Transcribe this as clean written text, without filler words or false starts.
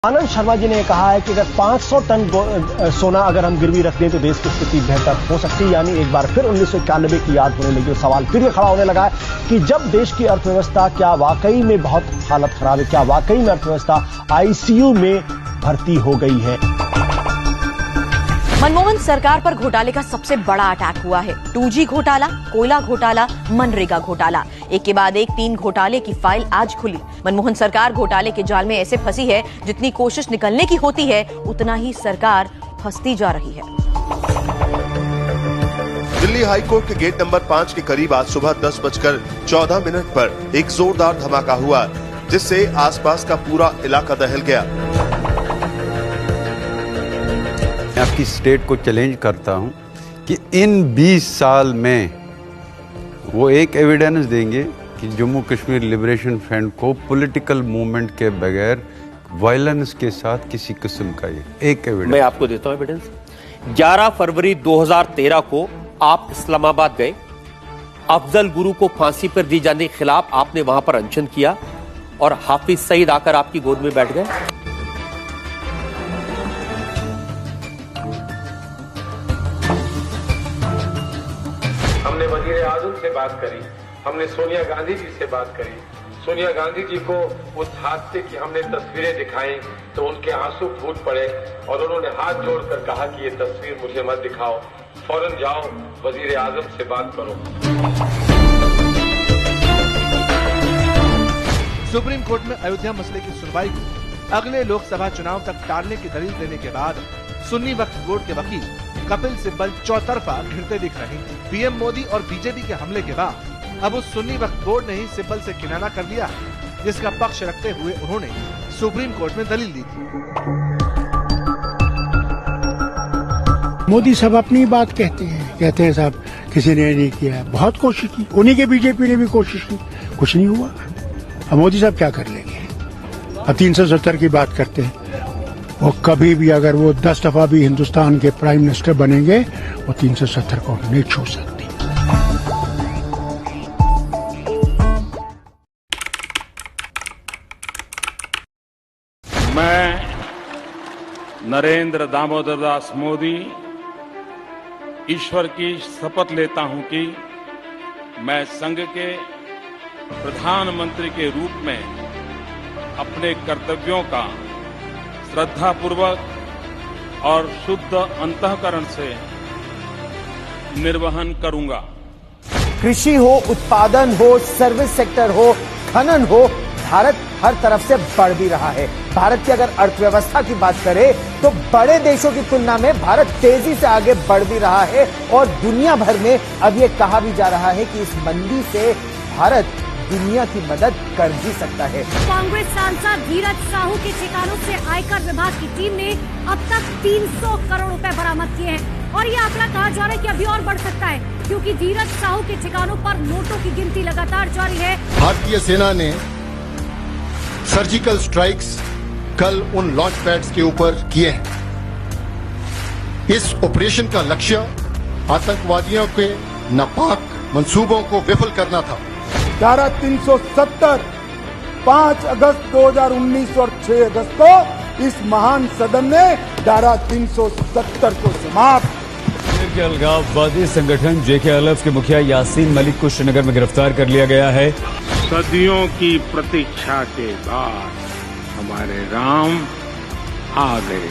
आनंद शर्मा जी ने कहा है कि अगर 500 टन सोना अगर हम गिरवी रख दें तो देश की स्थिति बेहतर हो सकती है। यानी एक बार फिर 1991 की याद होने लगी और सवाल फिर ये खड़ा होने लगा है कि जब देश की अर्थव्यवस्था क्या वाकई में बहुत हालत खराब है, क्या वाकई में अर्थव्यवस्था आईसीयू में भर्ती हो गई है। मनमोहन सरकार पर घोटाले का सबसे बड़ा अटैक हुआ है। 2G घोटाला, कोयला घोटाला, मनरेगा घोटाला, एक के बाद एक 3 घोटाले की फाइल आज खुली। मनमोहन सरकार घोटाले के जाल में ऐसे फंसी है, जितनी कोशिश निकलने की होती है उतना ही सरकार फंसती जा रही है। दिल्ली हाई कोर्ट के गेट नंबर 5 के करीब आज सुबह 10:14 पर एक जोरदार धमाका हुआ, जिससे आसपास का पूरा इलाका दहल गया। मैं आपकी स्टेट को चैलेंज करता हूं कि इन 20 साल में वो एक एविडेंस देंगे कि जम्मू कश्मीर लिबरेशन फ्रंट को पॉलिटिकल मूवमेंट के बगैर वायलेंस के साथ किसी किस्म का ये एक एविडेंस मैं आपको देता हूं एविडेंस। 11 फरवरी 2013 को आप इस्लामाबाद गए, अफजल गुरु को फांसी पर दी जाने के खिलाफ आपने वहां पर अनशन किया और हाफिज सईद आकर आपकी गोद में बैठ गए। हमने वजीर आजम से बात करी, हमने सोनिया गांधी जी से बात करी। सोनिया गांधी जी को उस हादसे की हमने तस्वीरें दिखाई तो उनके आंसू फूट पड़े और उन्होंने हाथ जोड़कर कहा कि ये तस्वीर मुझे मत दिखाओ, फौरन जाओ वजीर आजम से बात करो। सुप्रीम कोर्ट में अयोध्या मसले की सुनवाई को अगले लोकसभा चुनाव तक टालने की दलील देने के बाद सुन्नी वक्फ बोर्ड के वकील कपिल सिब्बल चौतरफा घिरते दिख रहे हैं। पीएम मोदी और बीजेपी के हमले के बाद अब उस सुन्नी वक्फ बोर्ड ने ही सिब्बल से किनारा कर लिया, जिसका पक्ष रखते हुए उन्होंने सुप्रीम कोर्ट में दलील दी थी। मोदी सब अपनी बात कहते हैं साहब किसी ने नहीं किया, बहुत कोशिश की, उन्हीं के बीजेपी ने भी कोशिश की, कुछ नहीं हुआ। अब मोदी साहब क्या कर लेंगे? अब 370 की बात करते हैं, वो कभी भी अगर वो 10 दफा भी हिंदुस्तान के प्राइम मिनिस्टर बनेंगे वो 370 को नहीं छू सकती। मैं नरेंद्र दामोदर दास मोदी ईश्वर की शपथ लेता हूं कि मैं संघ के प्रधानमंत्री के रूप में अपने कर्तव्यों का श्रद्धापूर्वक और शुद्ध अंतःकरण से निर्वहन करूंगा। कृषि हो, उत्पादन हो, सर्विस सेक्टर हो, खनन हो, भारत हर तरफ से बढ़ भी रहा है। भारत की अगर अर्थव्यवस्था की बात करें तो बड़े देशों की तुलना में भारत तेजी से आगे बढ़ भी रहा है और दुनिया भर में अब ये कहा भी जा रहा है कि इस मंदी से भारत दुनिया की मदद कर भी सकता है। कांग्रेस सांसद धीरज साहू के ठिकानों से आयकर विभाग की टीम ने अब तक 300 करोड़ रुपए बरामद किए हैं और ये आंकड़ा कहा जा रहा है कि अभी और बढ़ सकता है, क्योंकि धीरज साहू के ठिकानों पर नोटों की गिनती लगातार जारी है। भारतीय सेना ने सर्जिकल स्ट्राइक्स कल उन लॉन्च पैड्स के ऊपर किए हैं। इस ऑपरेशन का लक्ष्य आतंकवादियों के नापाक मंसूबों को विफल करना था। धारा 370 5 अगस्त 2019 और 6 अगस्त को इस महान सदन ने धारा 370 को समाप्त। के अलगाववादी संगठन JK-अलफ के मुखिया यासीन मलिक को श्रीनगर में गिरफ्तार कर लिया गया है। सदियों की प्रतीक्षा के बाद हमारे राम आ गए।